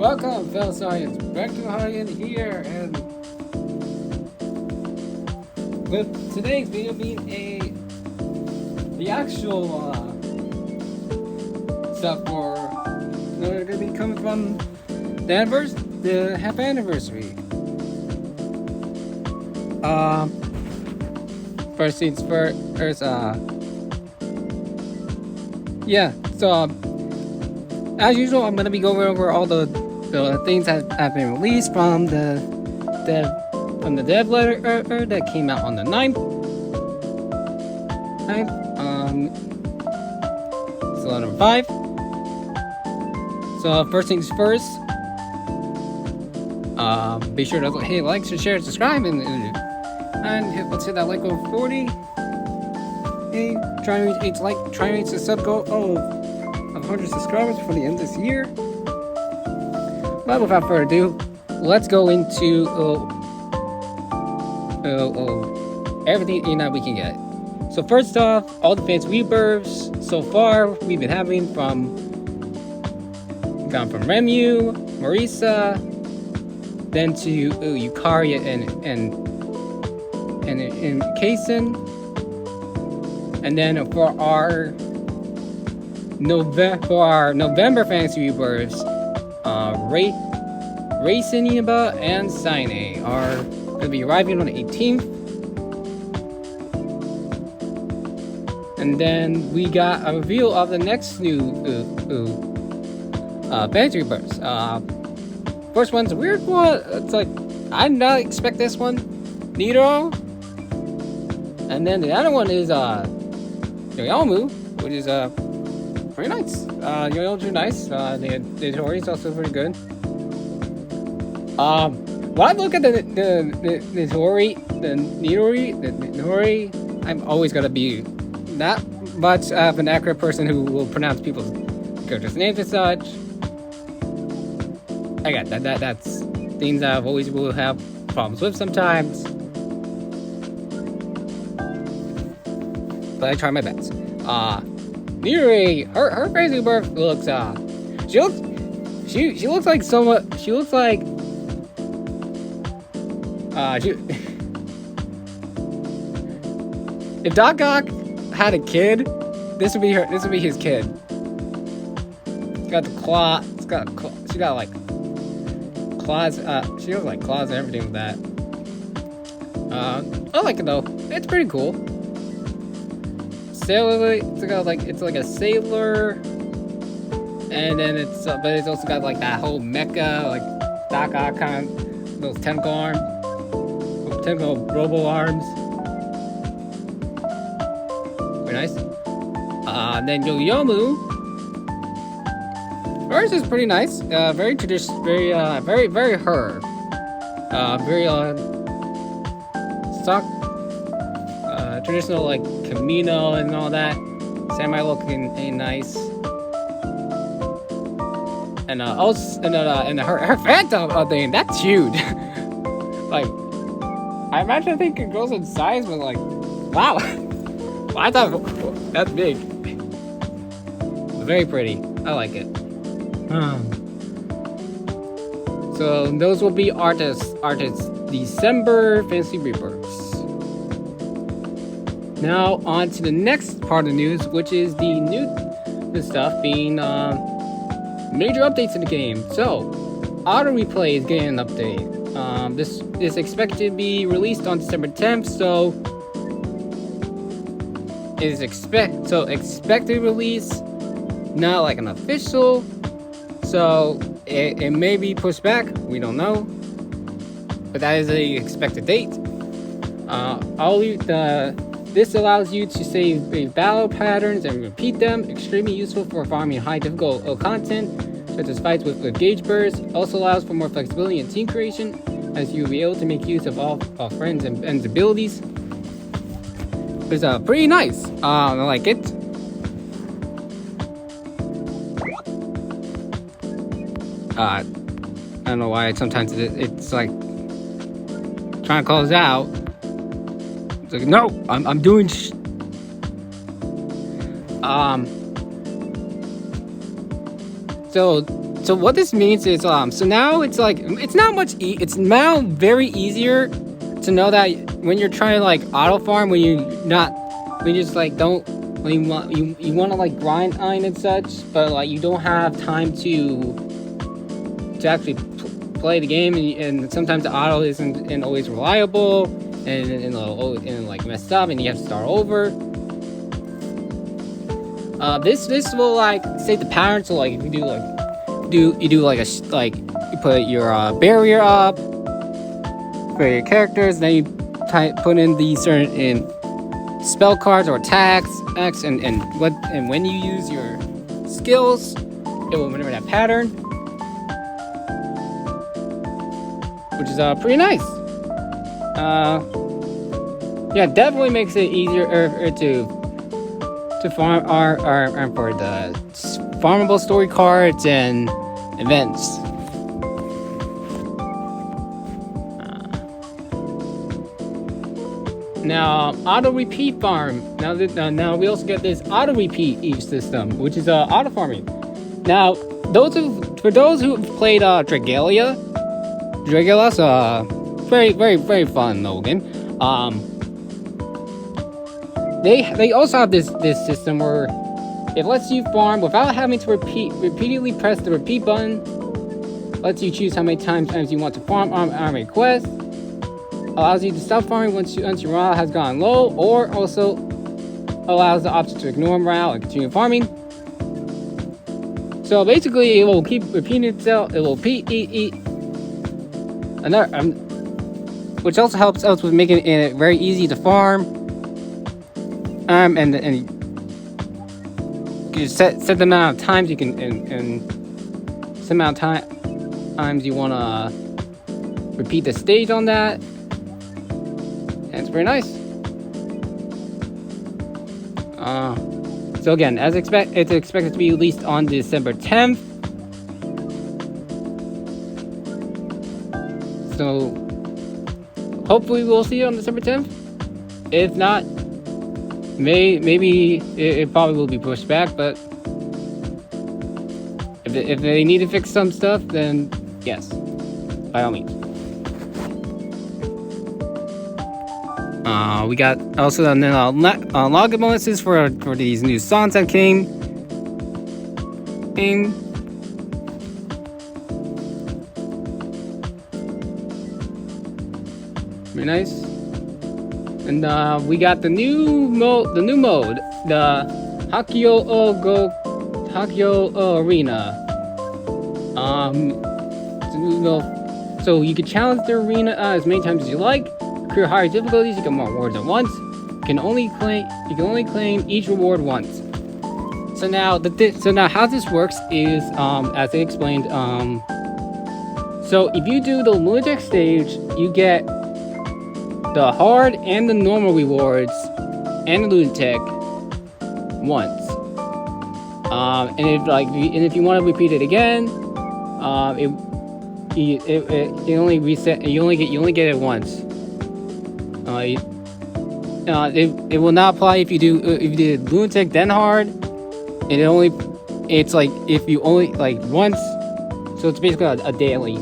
Welcome, fellow Starians, back to Harian here, and with today's video being the actual stuff for we're gonna be coming from the half anniversary. First things first, yeah. So as usual, I'm gonna be going over all the things that have been released from the dev letter that came out on the 9th. So number 5. So first things first, be sure to hit like, share, subscribe, and let's hit that like over 40. Hey, try and reach the sub goal of 100 subscribers before the end of this year. But without further ado, let's go into everything that we can get. So first off, all the fancy rebirths so far we've been having from Remu, Marisa, then to Yukari and Kaisen, and then for our November fantasy rebirths, Ray Sineba and Sine are going to be arriving on the 18th. And then we got a reveal of the next new fantasy rebirths. First one's a weird one. It's like, I did not expect this one. Nero. And then the other one is Yoyomu, which is pretty nice. Yoyomu's nice. The story is also pretty good. When I look at the Nidori, I'm always gonna be not much of an accurate person who will pronounce people's characters' names and such. I got that. That's things I've always will have problems with sometimes. But I try my best. Nidori, her crazy birth looks she looks like somewhat. She looks like if Doc Ock had a kid, this would be his kid. It's got the claw. She got like claws. She looks like claws and everything with that. I like it though. It's pretty cool. Sailor, it's like a sailor, and then but it's also got like that whole mecha, like Doc Ock kind of those tentacle robo arms. Very nice. Then Yoyomu, hers is pretty nice. Very traditional, very her. Very stock. Traditional like Camino and all that, samurai looking nice, and her phantom thing, that's huge. Like, I imagine I think it grows in size, but like, wow, I thought that's big. Very pretty. I like it. So those will be artists December fantasy rebirths. Now on to the next part of the news, which is the stuff being major updates in the game. So auto replay is getting an update. This is expected to be released on December 10th. So expected release, not like an official. So it may be pushed back. We don't know, but that is the expected date. This allows you to save battle patterns and repeat them. Extremely useful for farming high difficult content, such as fights with gauge bursts. Also allows for more flexibility in team creation, as you'll be able to make use of all friends and abilities. It's pretty nice. I like it. I don't know why sometimes it's like trying to close out. It's like, no, I'm doing So So what this means is so now it's like it's not much it's now very easier to know that when you're trying to like auto farm when you just like don't when you want to like grind iron and such, but like you don't have time to actually play the game, and sometimes the auto isn't always reliable, and like messed up, and you have to start over. This will like state the pattern. So like if you do like you put your barrier up for your characters, then you put in the certain spell cards or attacks, and when you use your skills, it will remember that pattern, which is pretty nice. Yeah, definitely makes it easier to farm for the farmable story cards and events. Now, auto repeat farm. Now we also get this auto repeat each system, which is auto farming. Now, for those who have played Dragalia, Dragula's very, very, very fun little game. They also have this system where it lets you farm without having to repeatedly press the repeat button. Lets you choose how many times you want to farm on a quest. Allows you to stop farming once your morale has gone low, or also allows the option to ignore morale and continue farming. So basically, it will keep repeating itself. It will repeat, another, which also helps out with making it very easy to farm. And you set the amount of times you can and some amount of times you want to repeat the stage on that. And it's very nice. So again, it's expected to be released on December 10th. So hopefully we'll see it on December 10th. If not, maybe it probably will be pushed back. But if they need to fix some stuff, then yes, by all means. We got also login bonuses for these new songs that came in. Very nice. And we got the new mode, the Hakyo Arena. So you can challenge the arena as many times as you like. Clear higher difficulties, you get more rewards at once. You can only claim each reward once. So now how this works is as I explained. So if you do the lunatic stage, you get the hard and the normal rewards and the lunatic once. And if you want to repeat it again, it only reset. You only get it once. It will not apply if you did lunatic then hard. It's like if you only like once, so it's basically a daily.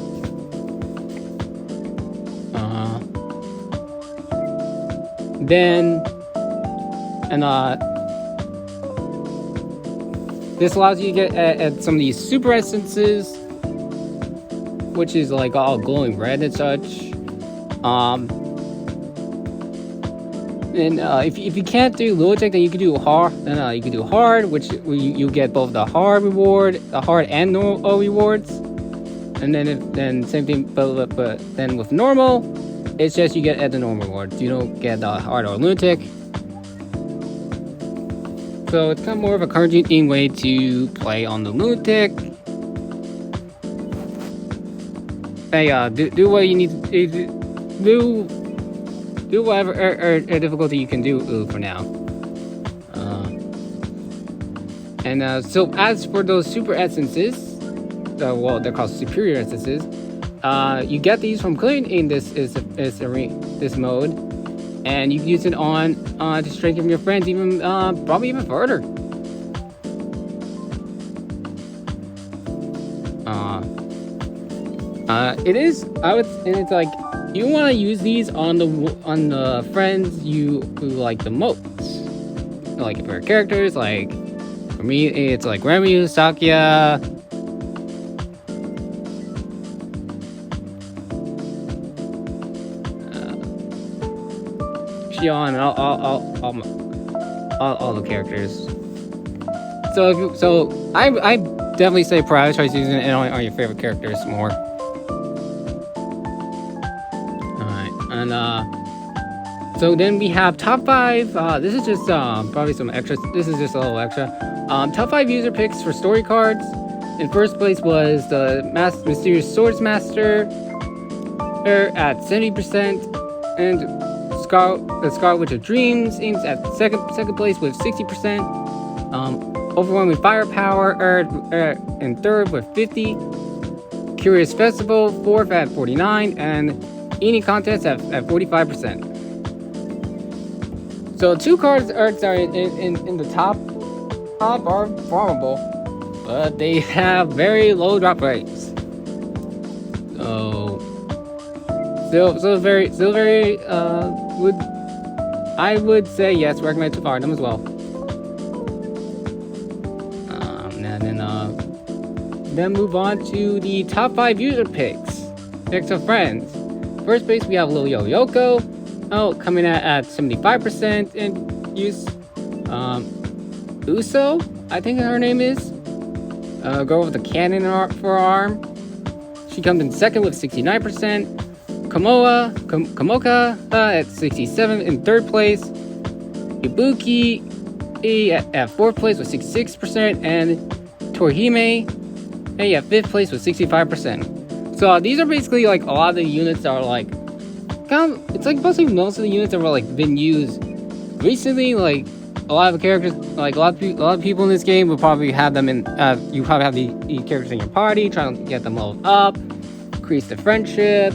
This allows you to get at some of these super essences, which is like all glowing red and such. And if you can't do lunatic, then you can do hard. Then you can do hard, which you get both the hard and normal rewards. And then same thing, but then with normal, it's just you get at the normal rewards. You don't get the hard or lunatic. So it's kind of more of a encouraging way to play on the lunatic. Hey, do what you need to do. Do whatever difficulty you can do for now. So as for those super essences, they're called superior essences. You get these from clearing this mode, and you can use it on to strengthen your friends even probably even further. It is. And it's like you want to use these on the friends who like the most. Like for characters, like for me, it's like Remu, Sakya. Xion, and all the characters. So I definitely say prioritize using it on your favorite characters more. Alright, and so then we have top 5. This is just probably some extras. This is just a little extra. Top 5 user picks for story cards. In first place was the Mysterious Swords Master at 70%, and the Scarlet Witch of Dreams aims at second place with 60%. Overwhelming Firepower in third with 50. Curious Festival 4th at 49, and Any Contest at 45%. So 2 cards are in the top are farmable, but they have very low drop rates. So still very I would say yes, recommend to fire them as well. Then move on to the top 5 user picks of friends. First place we have Lil Yo Yoko, coming at 75% in use. Uso, I think her name is, girl with the cannon for her arm. She comes in second with 69%. Kamoka at 67 in third place. Ibuki at fourth place with 66%, and Torihime at fifth place with 65%. So these are basically like a lot of the units that are like it's like basically most of the units that were like been used recently. Like a lot of the characters, like a lot of people in this game will probably have them in. You probably have the characters in your party, trying to get them leveled up, increase the friendship,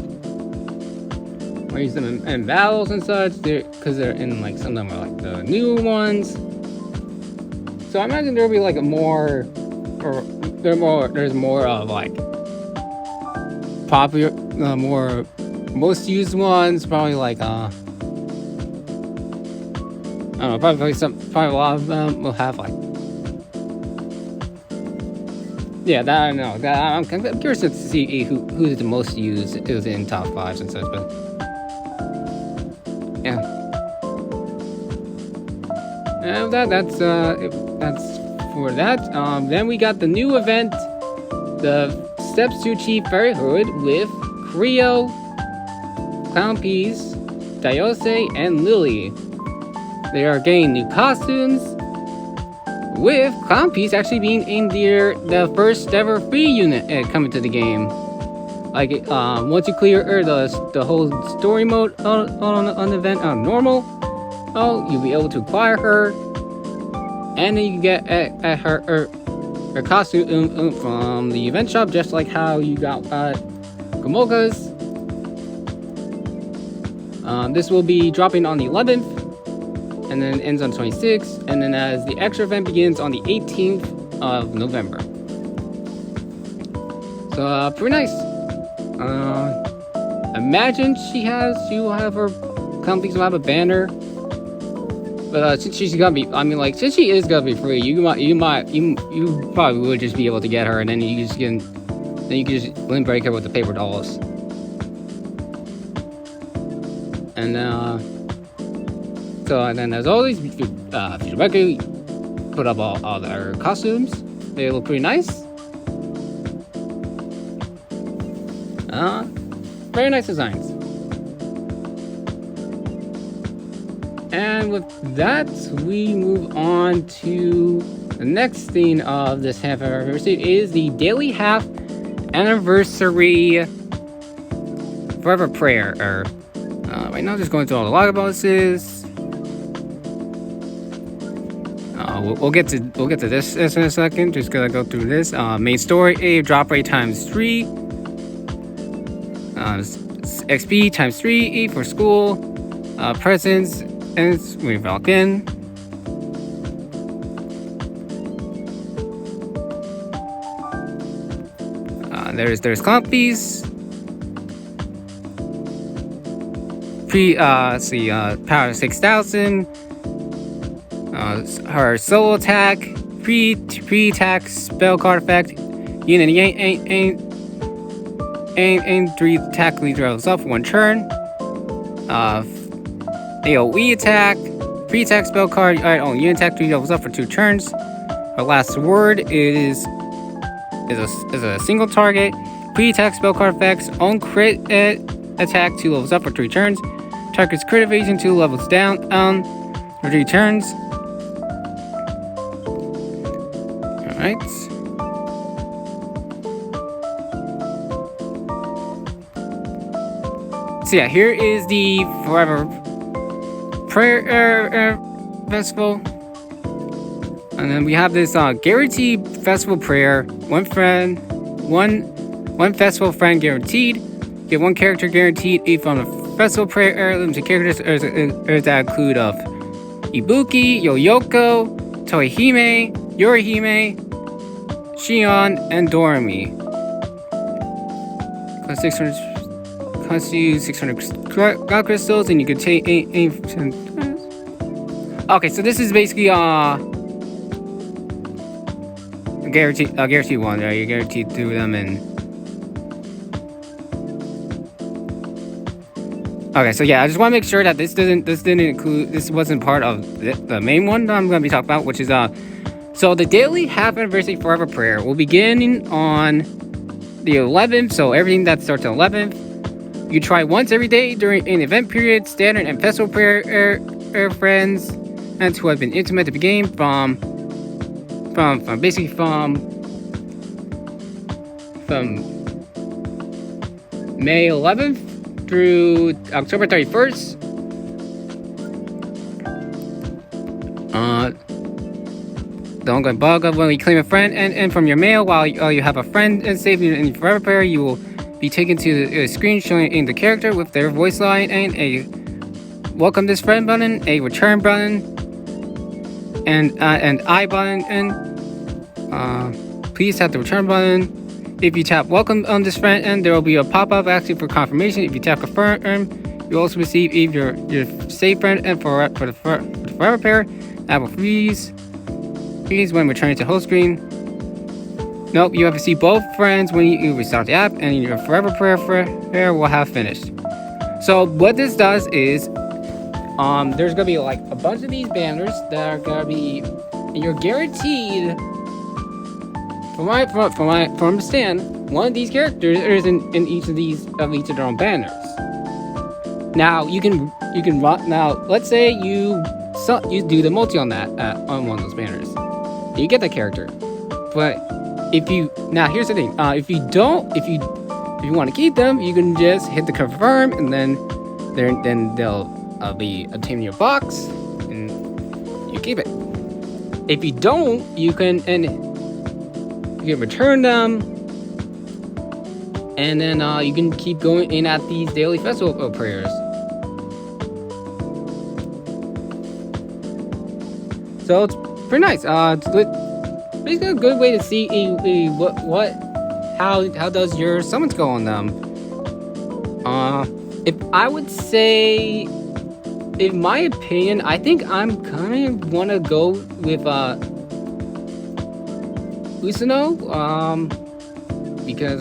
or use them in battles and such. Because they're in like some of them are like the new ones. So I imagine there'll be like a more, or there's more of like popular, more most used ones. Probably like I don't know. Probably a lot of them will have like. Yeah, that I know. That I'm curious to see who's the most used is in top 5s and such, but yeah. And that's for that. Then we got the new event, the Steps to Achieve Fairyhood with Creo, Clown Peas, Dayose, and Lily. They are getting new costumes, with Clown Peas actually being in the first ever free unit coming to the game. Like once you clear the whole story mode on the event on normal, you'll be able to acquire her, and then you can get her costume from the event shop, just like how you got Kamoka's. This will be dropping on the 11th, and then ends on 26th, and then as the extra event begins on the 18th of November. So pretty nice. Imagine she will have her companies will have a banner, but since she's gonna be, since she is gonna be free, you probably would just be able to get her, and then you can just limb break her with the paper dolls. And then there's all these future record, put up all their costumes. They look pretty nice. Very nice designs. And with that, we move on to the next thing of this half anniversary. It is the daily half anniversary forever prayer. Right now, just going through all the log bonuses. We'll get to this in a second. Just gonna go through this. Main story: drop rate times 3. XP times 3 for school. Presents and Valken. There's Clumpies. power 6000. Her solo attack, pre-attack spell card effect. Unit aim 3 attack levels up for 1 turn. AoE attack, pre-attack spell card. Unit attack 3 levels up for 2 turns. Her last word is a single target. Pre-attack spell card effects. Own crit attack 2 levels up for 3 turns. Target's crit evasion 2 levels down for 3 turns. Alright. So yeah, here is the Forever Prayer Festival. And then we have this guaranteed festival prayer. One festival friend guaranteed. Get 1 character guaranteed each from the festival prayer heirloom to characters that include of Ibuki, Yoyoko, Toihime, Yorihime, Shion, and Doremi. Cost 600 God crystals, and you can take aim. Okay, so this is basically a guaranteed one, right? You're guaranteed through them, and okay, so yeah, I just want to make sure that this wasn't part of the main one that I'm going to be talking about, which is so the daily half anniversary Forever Prayer will begin on the 11th. So everything that starts on 11th, you try once every day during an event period. Standard and festival prayer friends and who have been intimate to the game from May 11th through October 31st. Don't go bug up when you claim a friend and from your mail while you have a friend and saved in your Forever Prayer. You will be taken to a screen showing the character with their voice line and a welcome this friend button, a return button, and an I button, and please tap the return button. If you tap welcome on this friend, and there will be a pop-up asking for confirmation. If you tap confirm, you also receive your save friend and for the Forever Prayer. App will freeze when returning to host screen. Nope, you have to see both friends when you restart the app, and your Forever Prayer will have finished. So what this does is, there's gonna be like a bunch of these banners that are gonna be, you're guaranteed. From understand, one of these characters is in each of their own banners. Now you can now let's say you do the multi on that on one of those banners. You get that character, but here's the thing. If you want to keep them, you can just hit the confirm, and then they'll be obtained in your box, and you keep it. If you don't, you can return them, and then you can keep going in at these daily festival prayers. So it's pretty nice. It's basically a good way to see how does your summons go on them. If I would say, in my opinion, I think I'm kind of want to go with Usano, because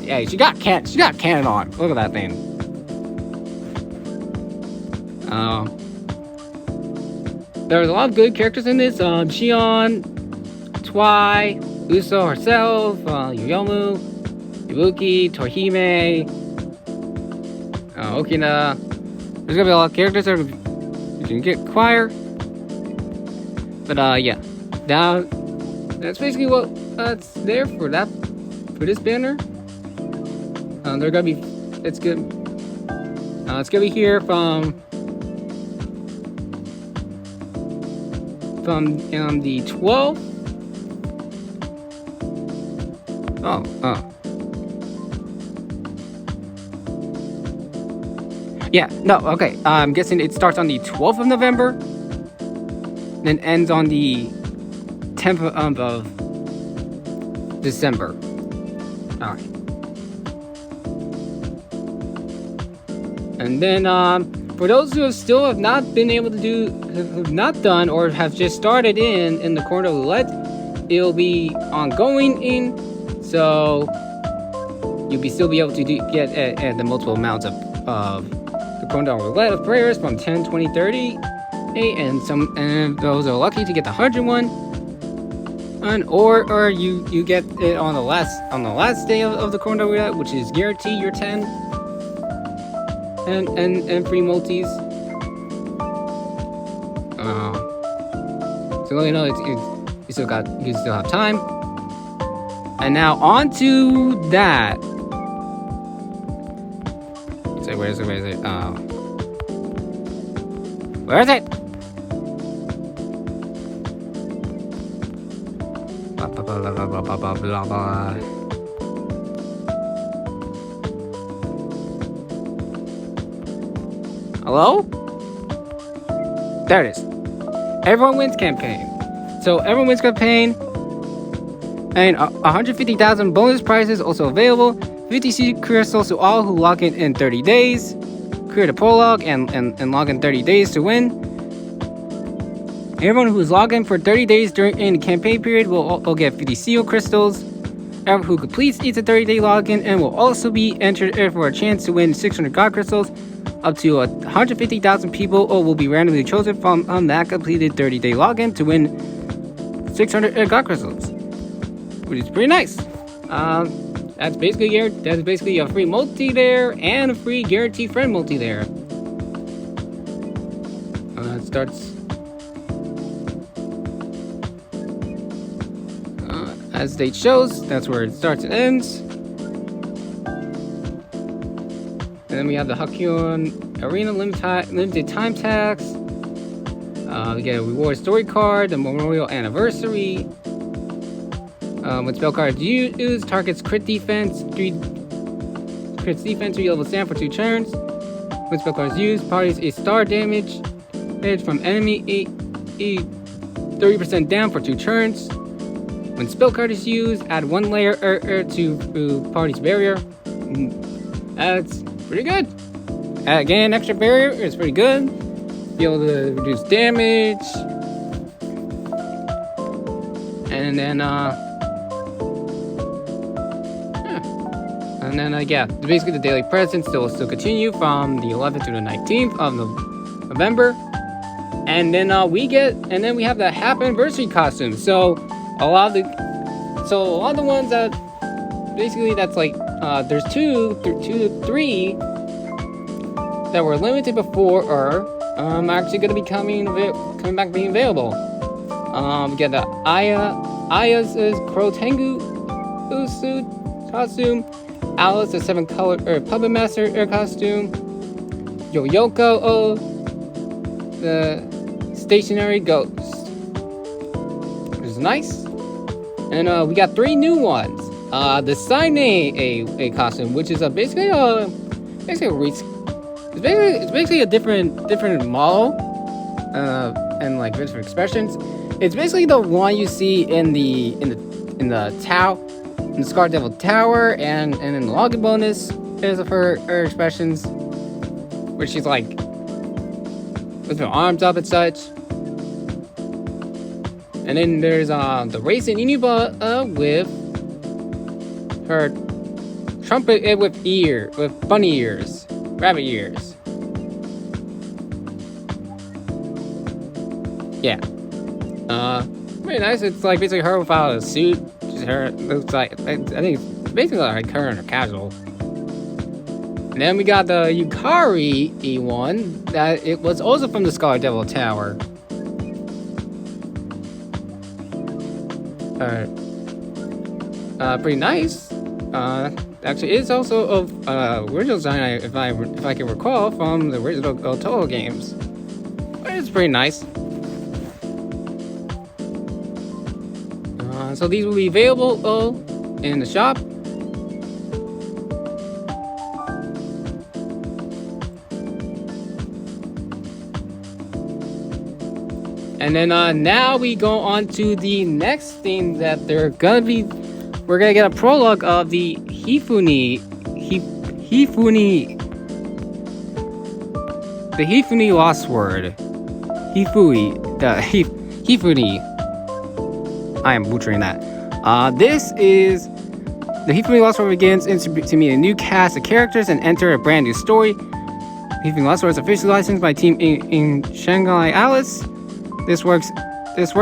yeah, she got cannon on. Look at that thing. There's a lot of good characters in this. Shion, Twi, Uso herself, Yoyomu, Ibuki, Tohime, Okina. There's gonna be a lot of characters that you can get acquire. But yeah, now that's basically what's there for this banner. They're gonna be. It's good. It's gonna be here from the 12th. Yeah, no, okay. I'm guessing it starts on the 12th of November, then ends on the 10th of December. Alright. And then for those who have not been able to do, have not done, or have just started in the corner roulette, it'll be ongoing so you'll still be able to get the multiple amounts of the corner roulette of prayers from 10, 20, 30, and those are lucky to get the 101. Or you get it on the last day of the corner roulette, which is guarantee your 10 and free multis. So you know you still have time. And now on to that. So where is it? Where is it? Hello? There it is. Everyone Wins campaign. So Everyone Wins campaign, and 150,000 bonus prizes also available. 50 secret crystals to all who log in 30 days. Create a prologue and log in 30 days to win. Everyone who's logged in for 30 days in the campaign period will get 50 seal crystals. Everyone who completes each 30-day login and will also be entered for a chance to win 600 God crystals. Up to 150,000 people will be randomly chosen from that completed 30-day login to win 600 God crystals, which is pretty nice. That's basically a free multi there and a free guaranteed friend multi there. It starts as date shows. That's where it starts and ends. And then we have the Hakyun Arena limited time tax. We get a reward story card, the Memorial Anniversary. When spell cards used, targets crit defense 3 level stand for 2 turns. When spell cards used, parties a star damage from enemy 30% down for 2 turns. When spell card is used, add 1 layer to party's barrier. That's pretty good. Again, extra barrier is pretty good. Be able to reduce damage. And then basically the daily presents will still continue from the 11th to the 19th of November. And then we have the half anniversary costume. So a lot of the ones that basically that's like there's 2 to 3 that were limited before are actually going to be coming back being available. We get the Aya's Crow Tengu suit costume, Alice the 7-color Puppet Master costume, Yoyoko the stationary ghost, which is nice. And we got 3 new ones. The Sign a costume, which is basically a different model and like different expressions. It's basically the one you see in the Scar Devil Tower and in the login bonus is of her expressions, where she's like with her arms up and such. And then there's the Racing Inuba with her trumpet with bunny ears, rabbit ears. Yeah. Pretty nice. It's like basically her without a suit. Just her looks like, I think it's basically like her in a casual. And then we got the Yukari one that it was also from the Scarlet Devil Tower. Pretty nice. Actually, it's also of original design, if I can recall, from the original Touhou games. But it's pretty nice. So these will be available in the shop. And then now we go on to the next thing that we're gonna get a prologue of the Hifuni the Hifuni Lost Word. Hifuni. I am butchering that. This is the Hifuni Lost Word begins to meet a new cast of characters and enter a brand new story. Hifuni Lost Word is officially licensed by Team in Shanghai Alice. This work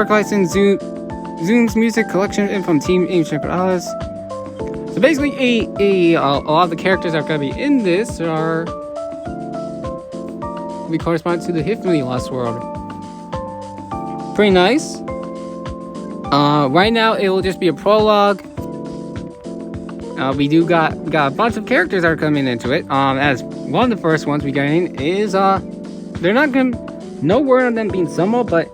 license Zoom's music collection from Team in Shanghai Alice. So basically, a lot of the characters that are going to be in this we correspond to the Hifuni Lost World. Pretty nice. Right now, it will just be a prologue. We got a bunch of characters that are coming into it. As one of the first ones we getting is they're not gonna no word on them being summoned, but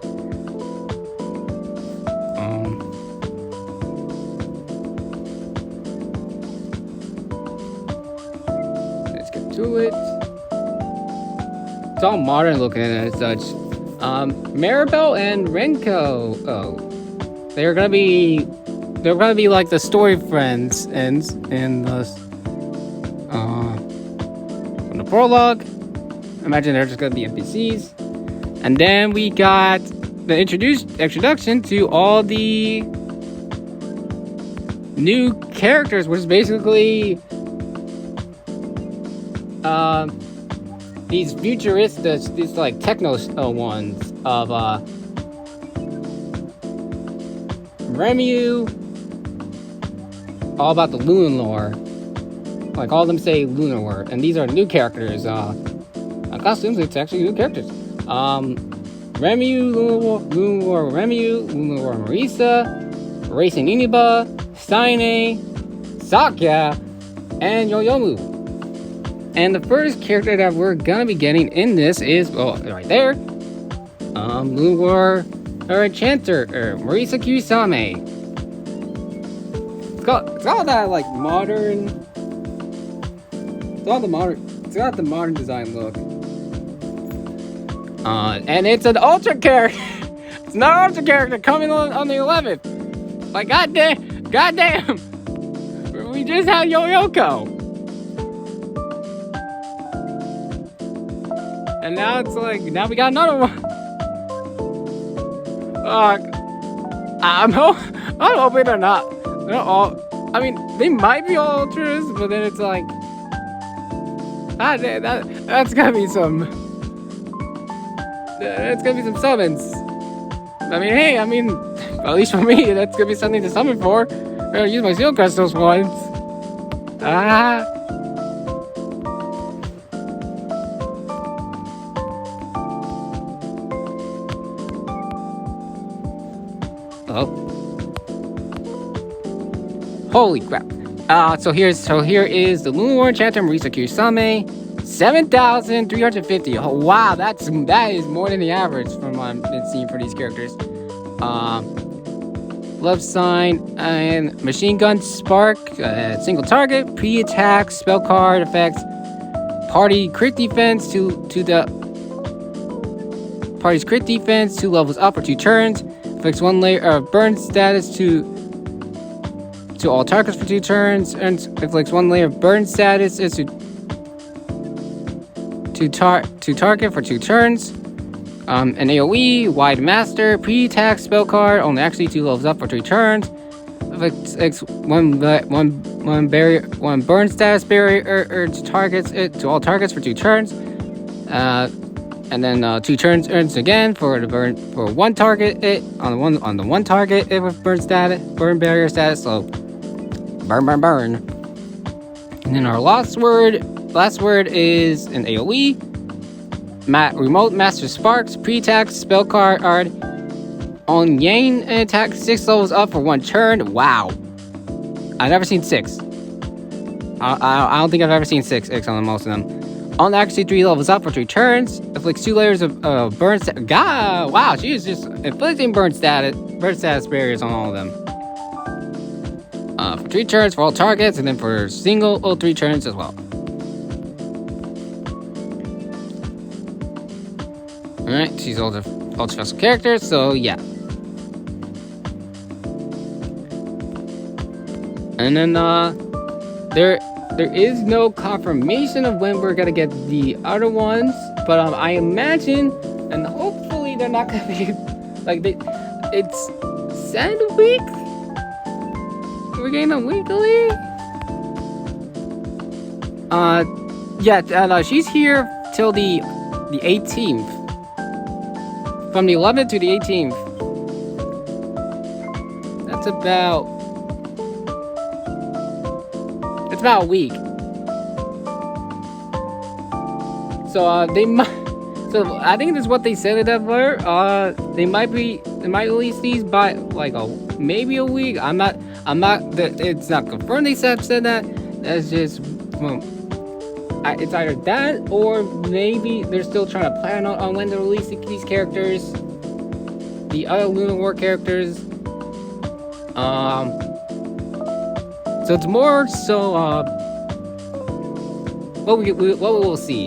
let's get to it. It's all modern looking and such. Maribel and Renko. Oh, they're gonna be like the story friends in the prologue. Imagine they're just gonna be NPCs. And then we got the introduction to all the new characters, which is basically these futuristas, these like techno ones of Remu, all about the Lunar lore. Like all of them say Lunar lore, and these are new characters. Costumes, it's actually new characters. Remu, Lunar lore Remu, Lunar lore Marisa, Racing Iniba, Steine, Sakya, and Yoyomu. And the first character that we're gonna be getting in this is, right there, Lunar Enchanter, Marisa Kusame. It's got that like modern. It's got the modern design look. And it's an ultra character. It's not an ultra character coming on the 11th. Like goddamn. We just had Yoyoko. And now it's like, now we got another one. I'm hoping they're not. They're all. I mean, they might be all ultras, but then it's like, that's gonna be some. That's gonna be some summons. I mean, hey, at least for me, that's gonna be something to summon for. I'm gonna use my seal crystals once. Holy crap. So here is the Lunar Enchanter Marisa Kusame. 7,350. Oh wow, that is more than the average from what I've been seeing for these characters. Love sign and machine gun spark, single target, pre-attack, spell card effects, party crit defense to the party's crit defense 2 levels up for 2 turns. Affects 1 layer of burn status to all targets for 2 turns, and inflicts 1 layer of burn status is to target for 2 turns. An AoE, Wide Master, pre-attack spell card, only actually 2 levels up for 3 turns. Affects 1 burn status barrier to all targets for 2 turns. And then 2 turns earns again for the burn for 1 target on the one target with burn barrier status. So burn. And then our last word is an AoE. Remote Master Sparks, pre-attack spell card on Yang and attack 6 levels up for 1 turn. Wow, I've never seen 6. I don't think I've ever seen 6 on most of them. On actually 3 levels up for 3 turns. Inflicts 2 layers of burn status. God, wow, she is just inflicting burn status barriers on all of them. For 3 turns for all targets, and then for single 3 turns as well. Alright, she's ultra special character, so yeah. And then there is no confirmation of when we're gonna get the other ones, But I imagine, and hopefully they're not gonna be like it's Sand Week. We're getting them weekly. Yeah, and she's here till the 18th. From the 11th to the 18th. That's about a week. So they might. So I think that's what they said in that letter. They might release these by like maybe a week. I'm not. It's not confirmed. They said that. That's just. It's either that or maybe they're still trying to plan on when to release these characters, the other Lunar War characters. So it's more so what we will see,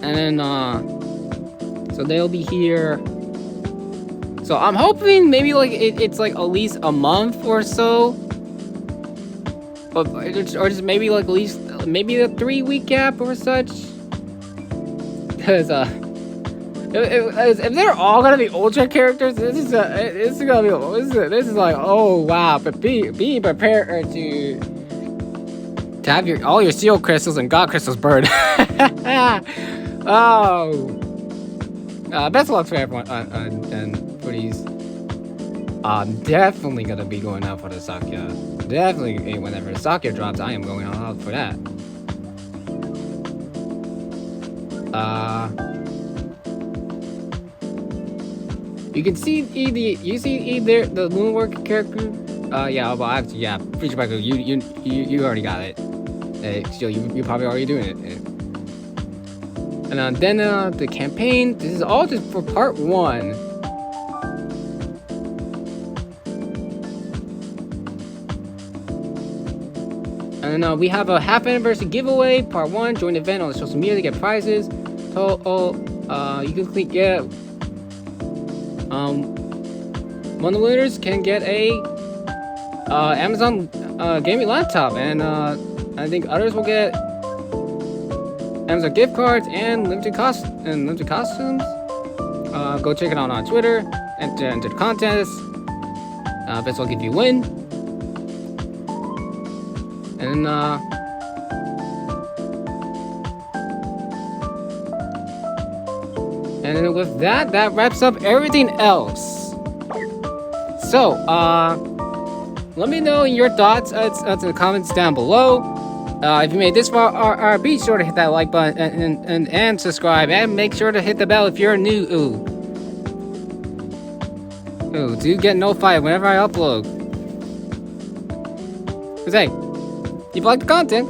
and then so they'll be here. So I'm hoping maybe like it's like at least a month or so, or just maybe like at least. Maybe a 3-week gap or such, because if they're all gonna be Ultra characters, this is like, oh wow, but be prepared to have all your Seal Crystals and God Crystals burned. Oh, best of luck for everyone and for these. I'm definitely gonna be going out for the Sakya. Definitely, whenever the Sakya drops, I am going out for that. You can see either the Lunar War character. Yeah, well, actually, yeah, Preacher Michael, you already got it. Still, you probably already doing it. And then the campaign. This is all just for part 1. And we have a half anniversary giveaway, part 1. Join the event on the social media to get prizes. So, you can get one of the winners can get a Amazon gaming laptop, and I think others will get Amazon gift cards and limited costumes. Go check it out on Twitter and enter the contest. Best luck if you win. And then with that wraps up everything else. So, let me know your thoughts in the comments down below. If you made this far, be sure to hit that like button and subscribe, and make sure to hit the bell if you're new. Ooh, do get notified whenever I upload. Cause hey, if you like the content,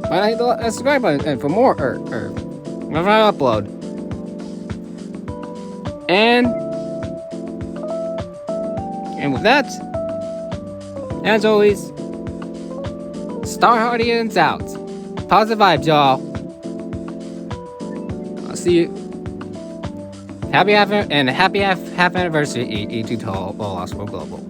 why not hit the subscribe button for more or whenever I upload. And with that, as always, Star Guardians out. Positive vibes, y'all. I'll see you. Happy half anniversary to Touhou Global.